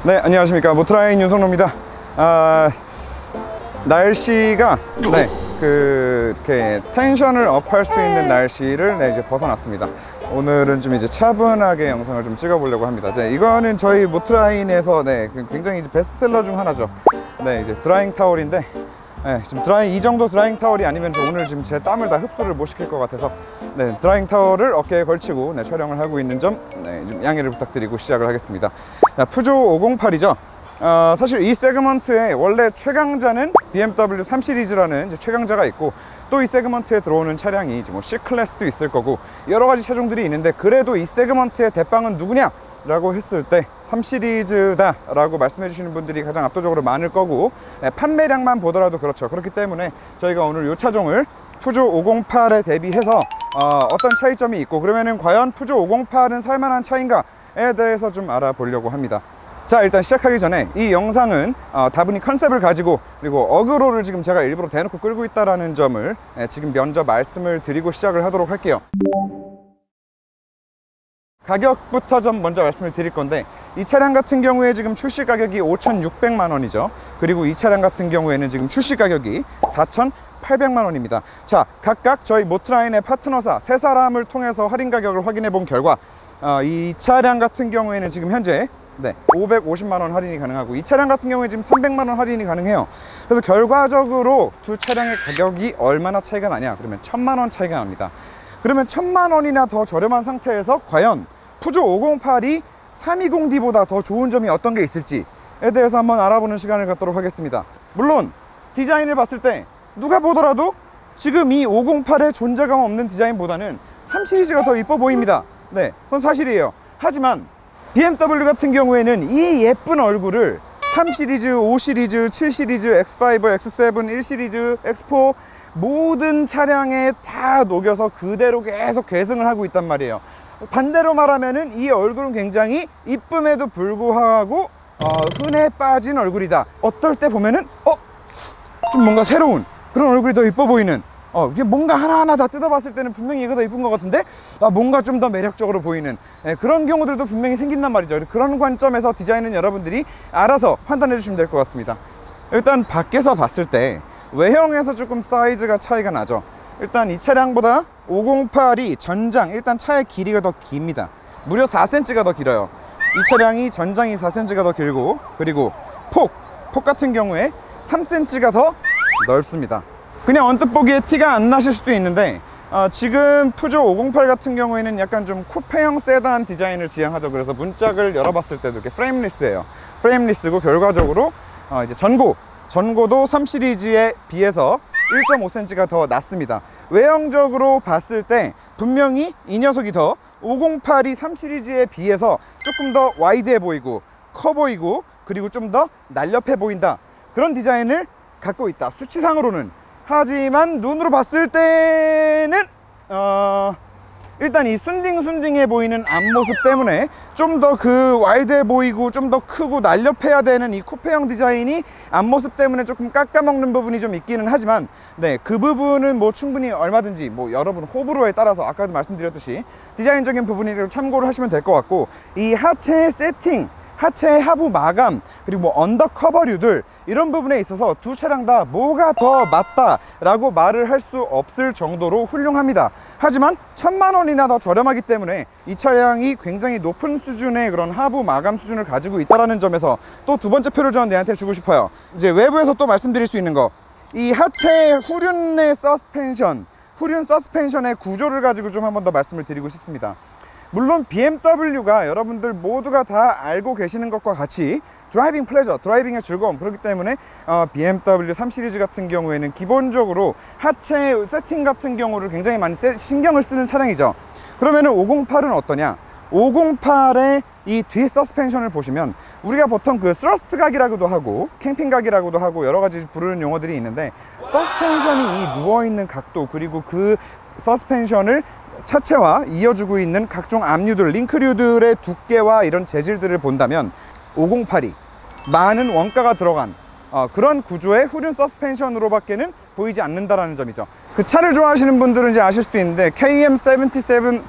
네, 안녕하십니까. 모토라인 윤성로입니다. 날씨가 이렇게 텐션을 업할 수 있는 날씨를 이제 벗어났습니다. 오늘은 좀 이제 차분하게 영상을 좀 찍어보려고 합니다. 이거는 저희 모토라인에서 굉장히 이제 베스트셀러 중 하나죠. 이제 드라잉 타월인데, 지금 이 정도 드라잉 타월이 아니면 오늘 지금 제 땀을 다 흡수를 못 시킬 것 같아서 드라잉 타월을 어깨에 걸치고 촬영을 하고 있는 점 좀 양해를 부탁드리고 시작을 하겠습니다. 푸조 508이죠. 사실 이 세그먼트의 원래 최강자는 BMW 3 시리즈라는 이제 최강자가 있고, 또 이 세그먼트에 들어오는 차량이 이제 뭐 C클래스도 있을 거고 여러 가지 차종들이 있는데, 그래도 이 세그먼트의 대빵은 누구냐? 라고 했을 때 3 시리즈다 라고 말씀해 주시는 분들이 가장 압도적으로 많을 거고, 판매량만 보더라도 그렇죠. 그렇기 때문에 저희가 오늘 이 차종을 푸조 508에 대비해서 어떤 차이점이 있고, 그러면은 과연 푸조 508은 살만한 차인가에 대해서 좀 알아보려고 합니다. 자, 일단 시작하기 전에 이 영상은 다분히 컨셉을 가지고, 그리고 어그로를 지금 제가 일부러 대놓고 끌고 있다라는 점을 지금 먼저 말씀을 드리고 시작을 하도록 할게요. 가격부터 좀 먼저 말씀을 드릴 건데, 이 차량 같은 경우에 지금 출시 가격이 5,600만 원이죠. 그리고 이 차량 같은 경우에는 지금 출시 가격이 4,800만 원입니다. 자, 각각 저희 모토라인의 파트너사 세 사람을 통해서 할인 가격을 확인해 본 결과, 이 차량 같은 경우에는 지금 현재 550만 원 할인이 가능하고, 이 차량 같은 경우에 지금 300만 원 할인이 가능해요. 그래서 결과적으로 두 차량의 가격이 얼마나 차이가 나냐? 그러면 1,000만 원 차이가 납니다. 그러면 1,000만 원이나 더 저렴한 상태에서 과연 푸조 508이 320D보다 더 좋은 점이 어떤 게 있을지에 대해서 한번 알아보는 시간을 갖도록 하겠습니다. 물론 디자인을 봤을 때 누가 보더라도 지금 이 508의 존재감 없는 디자인보다는 3 시리즈가 더 이뻐 보입니다. 그건 사실이에요. 하지만 BMW 같은 경우에는 이 예쁜 얼굴을 3 시리즈, 5 시리즈, 7 시리즈, X5, X7, 1 시리즈, X4 모든 차량에 다 녹여서 그대로 계속 계승을 하고 있단 말이에요. 반대로 말하면은 이 얼굴은 굉장히 이쁨에도 불구하고 흔해 빠진 얼굴이다. 어떨 때 보면은 좀 뭔가 새로운 그런 얼굴이 더 이뻐 보이는, 이게 뭔가 하나하나 다 뜯어봤을 때는 분명히 이거 더 이쁜 것 같은데 뭔가 좀 더 매력적으로 보이는 그런 경우들도 분명히 생긴단 말이죠. 그런 관점에서 디자인은 여러분들이 알아서 판단해 주시면 될 것 같습니다. 일단 밖에서 봤을 때 외형에서 조금 사이즈가 차이가 나죠. 일단 이 차량보다 508이 전장, 일단 차의 길이가 더 깁니다. 무려 4cm가 더 길어요. 이 차량이 전장이 4cm가 더 길고, 그리고 폭 같은 경우에 3cm가 더 넓습니다. 그냥 언뜻 보기에 티가 안 나실 수도 있는데, 지금 푸조 508 같은 경우에는 약간 좀 쿠페형 세단 디자인을 지향하죠. 그래서 문짝을 열어봤을 때도 이렇게 프레임리스예요. 프레임리스고, 결과적으로 이제 전고도 3 시리즈에 비해서 1.5cm가 더 낮습니다. 외형적으로 봤을 때 분명히 이 녀석이 더 508이 3 시리즈에 비해서 조금 더 와이드해 보이고 커 보이고, 그리고 좀 더 날렵해 보인다, 그런 디자인을 갖고 있다, 수치상으로는. 하지만 눈으로 봤을 때는 일단 이 순딩순딩해 보이는 앞모습 때문에 좀 더 그 와이드해 보이고 좀 더 크고 날렵해야 되는 이 쿠페형 디자인이 앞모습 때문에 조금 깎아먹는 부분이 좀 있기는 하지만, 그 부분은 뭐 충분히 얼마든지 여러분 호불호에 따라서 아까도 말씀드렸듯이 디자인적인 부분을 참고를 하시면 될 것 같고, 이 하체의 세팅, 하체의 하부 마감, 그리고 언더커버류들, 이런 부분에 있어서 두 차량 다 뭐가 더 맞다 라고 말을 할 수 없을 정도로 훌륭합니다. 하지만 1,000만 원이나 더 저렴하기 때문에 이 차량이 굉장히 높은 수준의 그런 하부 마감 수준을 가지고 있다는 점에서 또 두 번째 표를 저는 얘한테 주고 싶어요. 이제 외부에서 또 말씀드릴 수 있는 거, 이 하체의 후륜의 서스펜션, 후륜 서스펜션의 구조를 가지고 좀 한 번 더 말씀을 드리고 싶습니다. 물론 BMW가 여러분들 모두가 다 알고 계시는 것과 같이 드라이빙 플레저, 드라이빙의 즐거움, 그렇기 때문에 BMW 3 시리즈 같은 경우에는 기본적으로 하체 세팅 같은 경우를 굉장히 많이 신경을 쓰는 차량이죠. 그러면은 508은 어떠냐? 508의 이 뒤 서스펜션을 보시면, 우리가 보통 그 스러스트 각이라고도 하고 캠핑 각이라고도 하고 여러 가지 부르는 용어들이 있는데, 서스펜션이 이 누워있는 각도, 그리고 그 서스펜션을 차체와 이어주고 있는 각종 압류들, 링크류들의 두께와 이런 재질들을 본다면 508이 많은 원가가 들어간 그런 구조의 후륜 서스펜션으로 밖에는 보이지 않는다라는 점이죠. 그 차를 좋아하시는 분들은 이제 아실 수도 있는데 KM77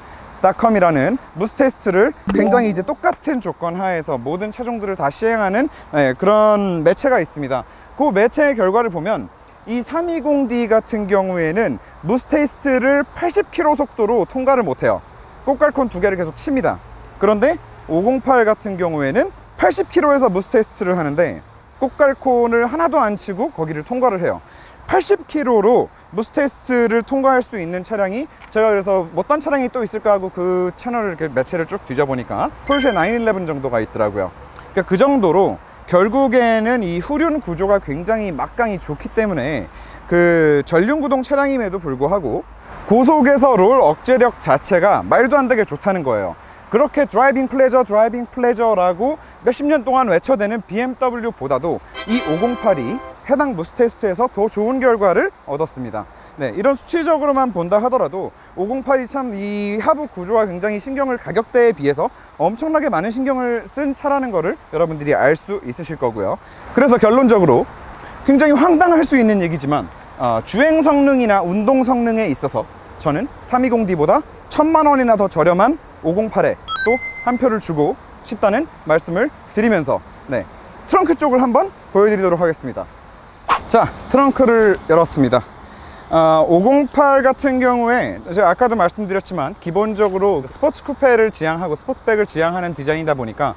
닷컴이라는 무스 테스트를 굉장히 이제 똑같은 조건 하에서 모든 차종들을 다 시행하는 그런 매체가 있습니다. 그 매체의 결과를 보면 이 320D 같은 경우에는 무스 테스트를 80km 속도로 통과를 못해요. 꽃갈콘 2개를 계속 칩니다. 그런데 508 같은 경우에는 80km에서 무스 테스트를 하는데 꽃갈콘을 하나도 안 치고 거기를 통과를 해요. 80km로 무스 테스트를 통과할 수 있는 차량이, 제가 그래서 어떤 차량이 또 있을까 하고 그 채널을 이렇게 매체를 쭉 뒤져보니까 포르쉐 911 정도가 있더라고요. 그러니까 그 정도로 결국에는 이 후륜 구조가 굉장히 막강히 좋기 때문에 그 전륜구동 차량임에도 불구하고 고속에서 롤 억제력 자체가 말도 안 되게 좋다는 거예요. 그렇게 드라이빙 플레저라고 몇십 년 동안 외쳐대는 BMW보다도 이 508이 해당 무스 테스트에서 더 좋은 결과를 얻었습니다. 네, 이런 수치적으로만 본다 하더라도 508이 참 이 하부 구조가 굉장히 신경을, 가격대에 비해서 엄청나게 많은 신경을 쓴 차라는 거를 여러분들이 알 수 있으실 거고요. 그래서 결론적으로 굉장히 황당할 수 있는 얘기지만 주행 성능이나 운동 성능에 있어서 저는 320D보다 1000만 원이나 더 저렴한 508에 또 한 표를 주고 싶다는 말씀을 드리면서, 네, 트렁크 쪽을 한번 보여드리도록 하겠습니다. 자, 트렁크를 열었습니다. 508 같은 경우에 제가 아까도 말씀드렸지만 기본적으로 스포츠 쿠페를 지향하고 스포츠백을 지향하는 디자인이다 보니까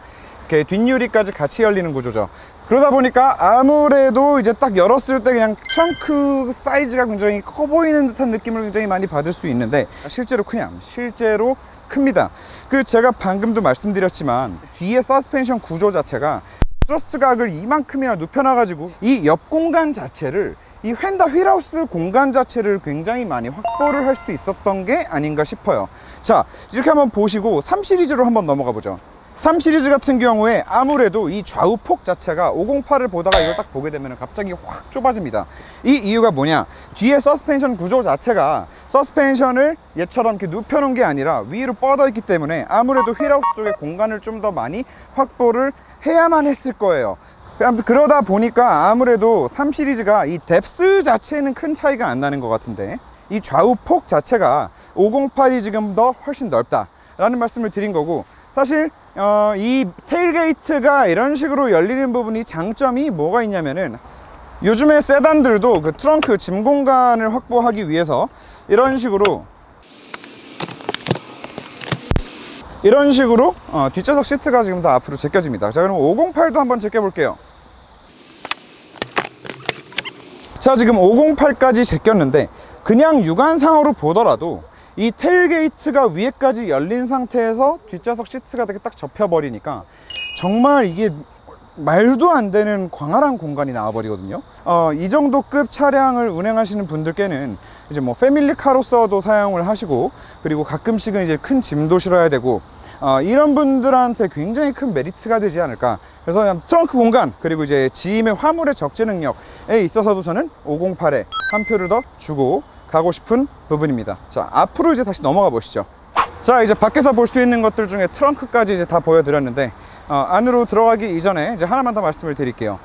이렇게 뒷유리까지 같이 열리는 구조죠. 그러다 보니까 아무래도 이제 딱 열었을 때 그냥 트렁크 사이즈가 굉장히 커 보이는 듯한 느낌을 굉장히 많이 받을 수 있는데 실제로 실제로 큽니다. 그 제가 방금도 말씀드렸지만 뒤에 서스펜션 구조 자체가 트러스트 각을 이만큼이나 눕혀놔 가지고 이 옆 공간 자체를, 이 휀다 휠하우스 공간 자체를 굉장히 많이 확보를 할 수 있었던 게 아닌가 싶어요. 자, 이렇게 한번 보시고 3 시리즈로 한번 넘어가 보죠. 3 시리즈 같은 경우에 아무래도 이 좌우 폭 자체가 508을 보다가 이걸 딱 보게 되면 갑자기 확 좁아집니다. 이 이유가 뭐냐, 뒤에 서스펜션 구조 자체가 서스펜션을 얘처럼 이렇게 눕혀놓은 게 아니라 위로 뻗어 있기 때문에 아무래도 휠하우스 쪽에 공간을 좀 더 많이 확보를 해야만 했을 거예요. 그러다 보니까 아무래도 3 시리즈가 이 뎁스 자체는 큰 차이가 안 나는 것 같은데 이 좌우 폭 자체가 508이 지금 더 훨씬 넓다 라는 말씀을 드린 거고, 사실 이 테일게이트가 이런 식으로 열리는 부분이 장점이 뭐가 있냐면은, 요즘에 세단들도 그 트렁크 짐 공간을 확보하기 위해서 이런 식으로 뒷좌석 시트가 지금 다 앞으로 제껴집니다. 자, 그럼 508도 한번 제껴 볼게요. 자, 지금 508까지 제꼈는데 그냥 육안상으로 보더라도 이 테일게이트가 위에까지 열린 상태에서 뒷좌석 시트가 되게 딱 접혀버리니까 정말 이게 말도 안 되는 광활한 공간이 나와버리거든요. 이 정도 급 차량을 운행하시는 분들께는 이제 뭐 패밀리카로서도 사용을 하시고, 그리고 가끔씩은 이제 큰 짐도 실어야 되고, 이런 분들한테 굉장히 큰 메리트가 되지 않을까. 그래서 그냥 트렁크 공간, 그리고 이제 짐의 화물의 적재 능력에 있어서도 저는 508에 한 표를 더 주고 가고 싶은 부분입니다. 자, 앞으로 이제 다시 넘어가 보시죠. 자, 이제 밖에서 볼 수 있는 것들 중에 트렁크까지 이제 다 보여드렸는데, 안으로 들어가기 이전에 이제 하나만 더 말씀을 드릴게요.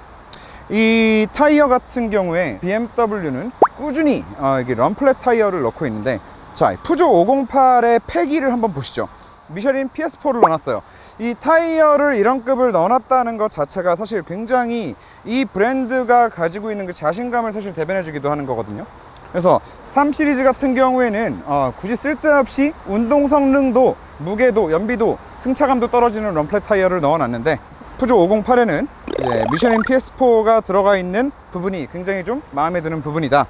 이 타이어 같은 경우에 BMW는 꾸준히 이게 럼플렛 타이어를 넣고 있는데, 자, 푸조 508의 패기를 한번 보시죠. 미쉐린 PS4를 넣어놨어요. 이 타이어를 이런 급을 넣어놨다는 것 자체가 사실 굉장히 이 브랜드가 가지고 있는 그 자신감을 사실 대변해 주기도 하는 거거든요. 그래서 3 시리즈 같은 경우에는 굳이 쓸데없이 운동 성능도, 무게도, 연비도, 승차감도 떨어지는 럼플렛 타이어를 넣어놨는데, 푸조 508에는 미쉐린 PS4가 들어가 있는 부분이 굉장히 좀 마음에 드는 부분이다.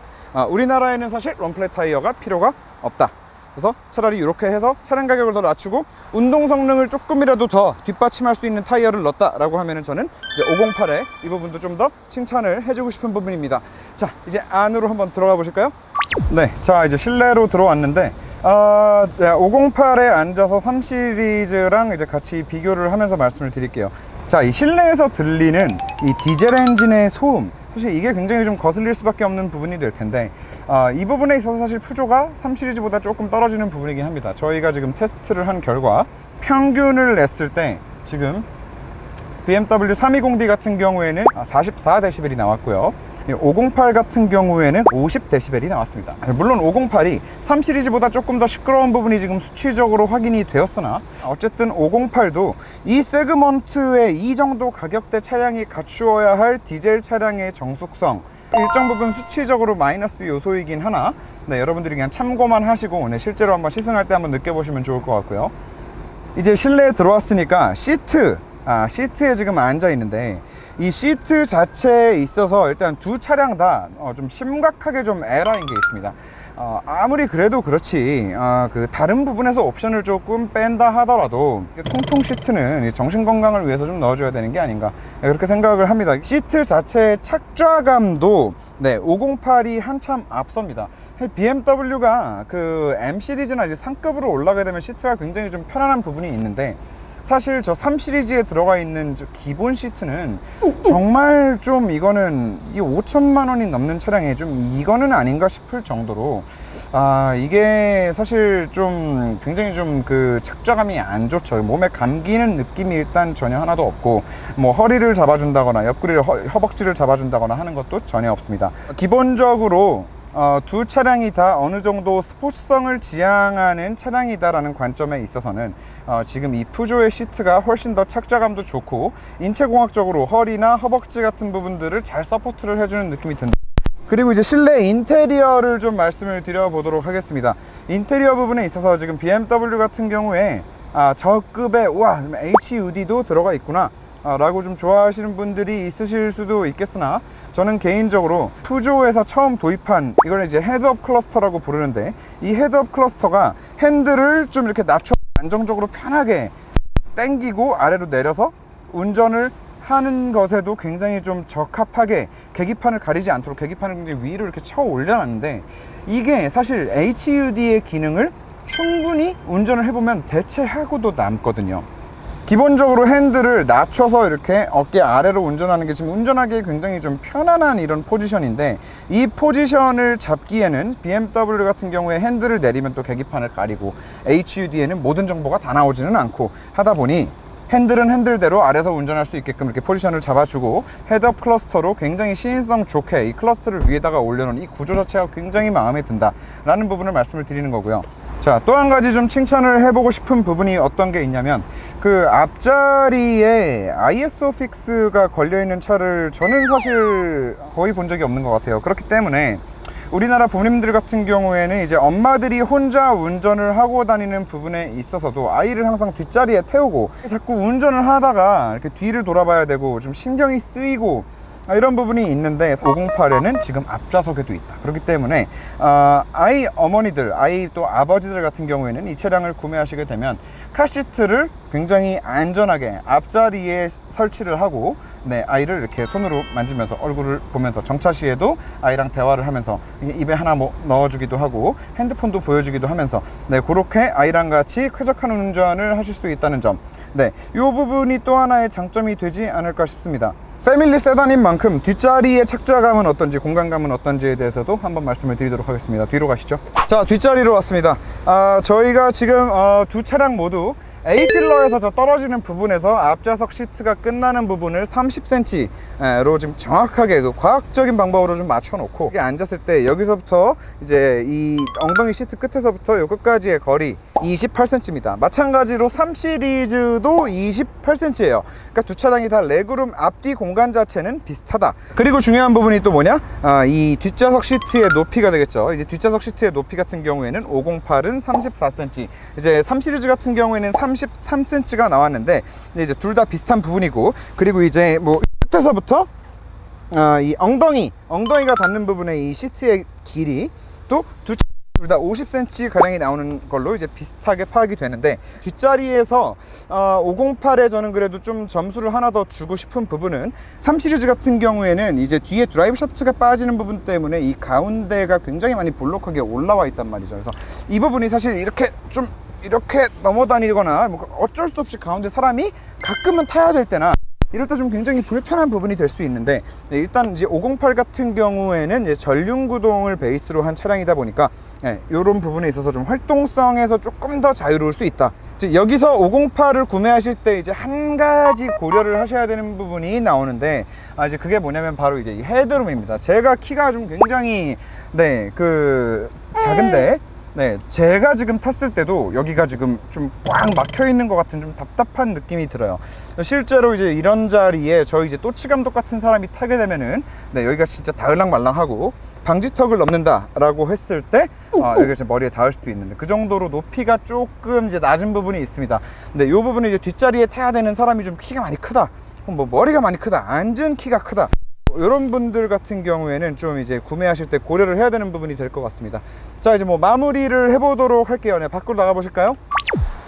우리나라에는 사실 럼플렛 타이어가 필요가 없다. 그래서 차라리 이렇게 해서 차량 가격을 더 낮추고 운동 성능을 조금이라도 더 뒷받침할 수 있는 타이어를 넣었다라고 하면은 저는 이제 508에 이 부분도 좀 더 칭찬을 해주고 싶은 부분입니다. 자, 이제 안으로 한번 들어가 보실까요? 네, 자, 이제 실내로 들어왔는데 508에 앉아서 3 시리즈랑 이제 같이 비교를 하면서 말씀을 드릴게요. 자, 이 실내에서 들리는 이 디젤 엔진의 소음, 사실 이게 굉장히 좀 거슬릴 수밖에 없는 부분이 될 텐데, 이 부분에 있어서 사실 푸조가 3 시리즈보다 조금 떨어지는 부분이긴 합니다. 저희가 지금 테스트를 한 결과 평균을 냈을 때 지금 BMW 320D 같은 경우에는 44dB이 나왔고요. 508 같은 경우에는 50dB이 나왔습니다. 물론 508이 3 시리즈보다 조금 더 시끄러운 부분이 지금 수치적으로 확인이 되었으나 어쨌든 508도 이 세그먼트에 이 정도 가격대 차량이 갖추어야 할 디젤 차량의 정숙성, 일정 부분 수치적으로 마이너스 요소이긴 하나 여러분들이 그냥 참고만 하시고 실제로 한번 시승할 때 한번 느껴보시면 좋을 것 같고요. 이제 실내에 들어왔으니까 시트에 지금 앉아 있는데 이 시트 자체에 있어서 일단 두 차량 다 좀 심각하게 좀 에러인 게 있습니다. 아무리 그래도 그렇지 그 다른 부분에서 옵션을 조금 뺀다 하더라도 통풍 시트는 정신 건강을 위해서 좀 넣어줘야 되는 게 아닌가 그렇게 생각을 합니다. 시트 자체의 착좌감도 508이 한참 앞섭니다. BMW가 그 M 시리즈나 이제 상급으로 올라가게 되면 시트가 굉장히 좀 편안한 부분이 있는데 사실 저 3 시리즈에 들어가 있는 저 기본 시트는 정말 좀 이거는 이 5천만 원이 넘는 차량에 좀 이거는 아닌가 싶을 정도로 이게 사실 좀 굉장히 좀 그 착좌감이 안 좋죠. 몸에 감기는 느낌이 일단 전혀 하나도 없고 뭐 허리를 잡아준다거나 옆구리를 허벅지를 잡아준다거나 하는 것도 전혀 없습니다. 기본적으로 두 차량이 다 어느 정도 스포츠성을 지향하는 차량이다라는 관점에 있어서는 지금 이 푸조의 시트가 훨씬 더 착좌감도 좋고 인체공학적으로 허리나 허벅지 같은 부분들을 잘 서포트를 해주는 느낌이 든다. 그리고 이제 실내 인테리어를 좀 말씀을 드려보도록 하겠습니다. 인테리어 부분에 있어서 지금 BMW 같은 경우에 저급의 HUD도 들어가 있구나 라고 좀 좋아하시는 분들이 있으실 수도 있겠으나 저는 개인적으로 푸조에서 처음 도입한 이걸 이제 헤드업 클러스터라고 부르는데 이 헤드업 클러스터가 핸들을 좀 이렇게 낮춰 안정적으로 편하게 당기고 아래로 내려서 운전을 하는 것에도 굉장히 좀 적합하게 계기판을 가리지 않도록 계기판을 굉장히 위로 이렇게 쳐 올려놨는데 이게 사실 HUD의 기능을 충분히 운전을 해보면 대체하고도 남거든요. 기본적으로 핸들을 낮춰서 이렇게 어깨 아래로 운전하는 게 지금 운전하기에 굉장히 좀 편안한 이런 포지션인데 이 포지션을 잡기에는 BMW 같은 경우에 핸들을 내리면 또 계기판을 가리고 HUD에는 모든 정보가 다 나오지는 않고 하다 보니 핸들은 핸들대로 아래서 운전할 수 있게끔 이렇게 포지션을 잡아주고 헤드업 클러스터로 굉장히 시인성 좋게 이 클러스터를 위에다가 올려놓은 이 구조 자체가 굉장히 마음에 든다 라는 부분을 말씀을 드리는 거고요. 자, 또 한 가지 좀 칭찬을 해보고 싶은 부분이 어떤 게 있냐면 그 앞자리에 ISOFIX가 걸려있는 차를 저는 사실 거의 본 적이 없는 것 같아요. 그렇기 때문에 우리나라 부모님들 같은 경우에는 이제 엄마들이 혼자 운전을 하고 다니는 부분에 있어서도 아이를 항상 뒷자리에 태우고 자꾸 운전을 하다가 이렇게 뒤를 돌아봐야 되고 좀 신경이 쓰이고 이런 부분이 있는데 508에는 지금 앞좌석에도 있다. 그렇기 때문에 아이 어머니들, 아이 또 아버지들 같은 경우에는 이 차량을 구매하시게 되면 카시트를 굉장히 안전하게 앞자리에 설치를 하고 아이를 이렇게 손으로 만지면서 얼굴을 보면서 정차 시에도 아이랑 대화를 하면서 입에 하나 뭐 넣어주기도 하고 핸드폰도 보여주기도 하면서 그렇게 아이랑 같이 쾌적한 운전을 하실 수 있다는 점, 이 부분이 또 하나의 장점이 되지 않을까 싶습니다. 패밀리 세단인 만큼 뒷자리의 착좌감은 어떤지 공간감은 어떤지에 대해서도 한번 말씀을 드리도록 하겠습니다. 뒤로 가시죠. 자, 뒷자리로 왔습니다. 저희가 지금 두 차량 모두 A필러에서 저 떨어지는 부분에서 앞좌석 시트가 끝나는 부분을 30cm로 지금 정확하게 그 과학적인 방법으로 좀 맞춰 놓고 앉았을 때 여기서부터 이제 이 엉덩이 시트 끝에서부터 요 끝까지의 거리 28cm입니다. 마찬가지로 3 시리즈도 28cm예요. 그러니까 두 차량이 다 레그룸 앞뒤 공간 자체는 비슷하다. 그리고 중요한 부분이 또 뭐냐? 이 뒷좌석 시트의 높이가 되겠죠. 이제 뒷좌석 시트의 높이 같은 경우에는 508은 34cm, 이제 3 시리즈 같은 경우에는 33cm가 나왔는데 이제 둘 다 비슷한 부분이고, 그리고 이제 뭐 끝에서부터 이 엉덩이가 닿는 부분의 이 시트의 길이 또 둘 다 50cm 가량이 나오는 걸로 이제 비슷하게 파악이 되는데, 뒷자리에서 508에 저는 그래도 좀 점수를 하나 더 주고 싶은 부분은 3 시리즈 같은 경우에는 이제 뒤에 드라이브 샤프트가 빠지는 부분 때문에 이 가운데가 굉장히 많이 볼록하게 올라와 있단 말이죠. 그래서 이 부분이 사실 이렇게 좀 이렇게 넘어다니거나 뭐 어쩔 수 없이 가운데 사람이 가끔은 타야 될 때나 이럴 때 좀 굉장히 불편한 부분이 될 수 있는데, 일단 이제 508 같은 경우에는 이제 전륜 구동을 베이스로 한 차량이다 보니까 이런 부분에 있어서 좀 활동성에서 조금 더 자유로울 수 있다. 여기서 508을 구매하실 때 이제 한 가지 고려를 하셔야 되는 부분이 나오는데, 이제 그게 뭐냐면 바로 이제 이 헤드룸입니다. 제가 키가 좀 굉장히 작은데, 제가 지금 탔을 때도 여기가 지금 좀 꽉 막혀 있는 것 같은 좀 답답한 느낌이 들어요. 실제로 이제 이런 자리에 저희 이제 또치 감독 같은 사람이 타게 되면은 여기가 진짜 닿을랑말랑하고 방지턱을 넘는다 라고 했을 때 여기가 이제 머리에 닿을 수도 있는데, 그 정도로 높이가 조금 이제 낮은 부분이 있습니다. 근데 이 부분은 이제 뒷자리에 타야 되는 사람이 좀 키가 많이 크다, 뭐 머리가 많이 크다, 앉은 키가 크다, 이런 분들 같은 경우에는 좀 이제 구매하실 때 고려를 해야 되는 부분이 될 것 같습니다. 자, 이제 뭐 마무리를 해보도록 할게요. 밖으로 나가 보실까요?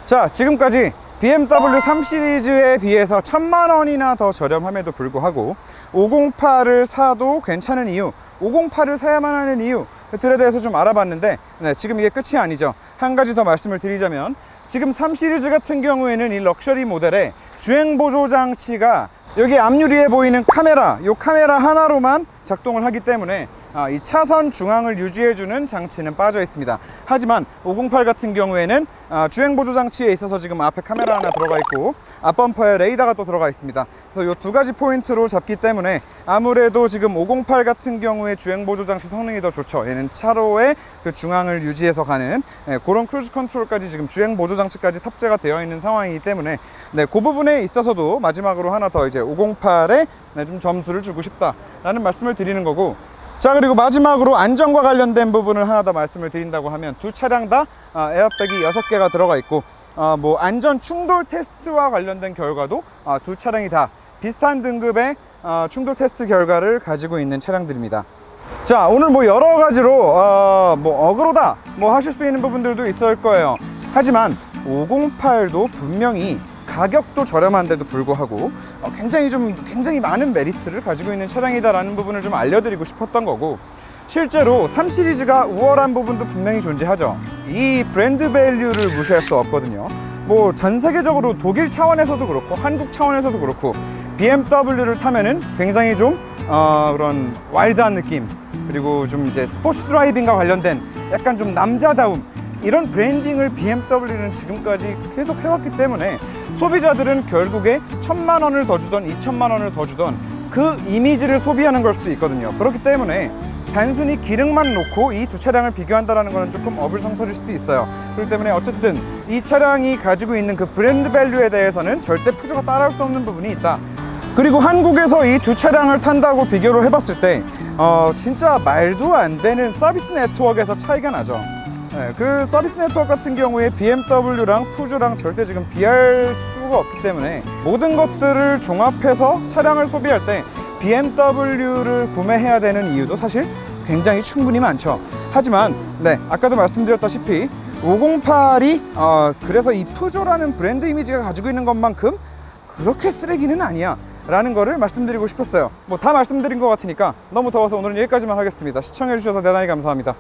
자, 지금까지 BMW 3 시리즈에 비해서 1000만 원이나 더 저렴함에도 불구하고 508을 사도 괜찮은 이유, 508을 사야만 하는 이유들에 대해서 좀 알아봤는데, 지금 이게 끝이 아니죠. 한 가지 더 말씀을 드리자면, 지금 3 시리즈 같은 경우에는 이 럭셔리 모델에 주행 보조 장치가 여기 앞유리에 보이는 카메라, 이 카메라 하나로만 작동을 하기 때문에 이 차선 중앙을 유지해주는 장치는 빠져 있습니다. 하지만 508 같은 경우에는 주행 보조 장치에 있어서 지금 앞에 카메라 하나 들어가 있고 앞범퍼에 레이더가 또 들어가 있습니다. 그래서 이 두 가지 포인트로 잡기 때문에 아무래도 지금 508 같은 경우에 주행 보조 장치 성능이 더 좋죠. 얘는 차로의 그 중앙을 유지해서 가는 그런 크루즈 컨트롤까지, 지금 주행 보조 장치까지 탑재가 되어 있는 상황이기 때문에 그 부분에 있어서도 마지막으로 하나 더 이제 508에 좀 점수를 주고 싶다라는 말씀을 드리는 거고. 자, 그리고 마지막으로 안전과 관련된 부분을 하나 더 말씀을 드린다고 하면, 두 차량 다 에어백이 6개가 들어가 있고, 뭐 안전 충돌 테스트와 관련된 결과도 두 차량이 다 비슷한 등급의 충돌 테스트 결과를 가지고 있는 차량들입니다. 자, 오늘 뭐 여러 가지로 뭐 어그로다 뭐 하실 수 있는 부분들도 있을 거예요. 하지만 508도 분명히 가격도 저렴한데도 불구하고 굉장히 많은 메리트를 가지고 있는 차량이다라는 부분을 좀 알려드리고 싶었던 거고, 실제로 3 시리즈가 우월한 부분도 분명히 존재하죠. 이 브랜드 밸류를 무시할 수 없거든요. 뭐 전 세계적으로 독일 차원에서도 그렇고 한국 차원에서도 그렇고 BMW를 타면은 굉장히 좀 그런 와일드한 느낌, 그리고 좀 이제 스포츠 드라이빙과 관련된 약간 좀 남자다움, 이런 브랜딩을 BMW는 지금까지 계속 해왔기 때문에 소비자들은 결국에 1000만 원을 더 주던 2000만 원을 더 주던 그 이미지를 소비하는 걸 수도 있거든요. 그렇기 때문에 단순히 기능만 놓고 이 두 차량을 비교한다는 것은 조금 어불성설일 수도 있어요. 그렇기 때문에 어쨌든 이 차량이 가지고 있는 그 브랜드 밸류에 대해서는 절대 푸조가 따라올 수 없는 부분이 있다. 그리고 한국에서 이 두 차량을 탄다고 비교를 해봤을 때 진짜 말도 안 되는 서비스 네트워크에서 차이가 나죠. 그 서비스 네트워크 같은 경우에 BMW랑 푸조랑 절대 지금 비할 수가 없기 때문에 모든 것들을 종합해서 차량을 소비할 때 BMW를 구매해야 되는 이유도 사실 굉장히 충분히 많죠. 하지만 아까도 말씀드렸다시피 508이 그래서 이 푸조라는 브랜드 이미지가 가지고 있는 것만큼 그렇게 쓰레기는 아니야 라는 거를 말씀드리고 싶었어요. 뭐 다 말씀드린 것 같으니까 너무 더워서 오늘은 여기까지만 하겠습니다. 시청해 주셔서 대단히 감사합니다.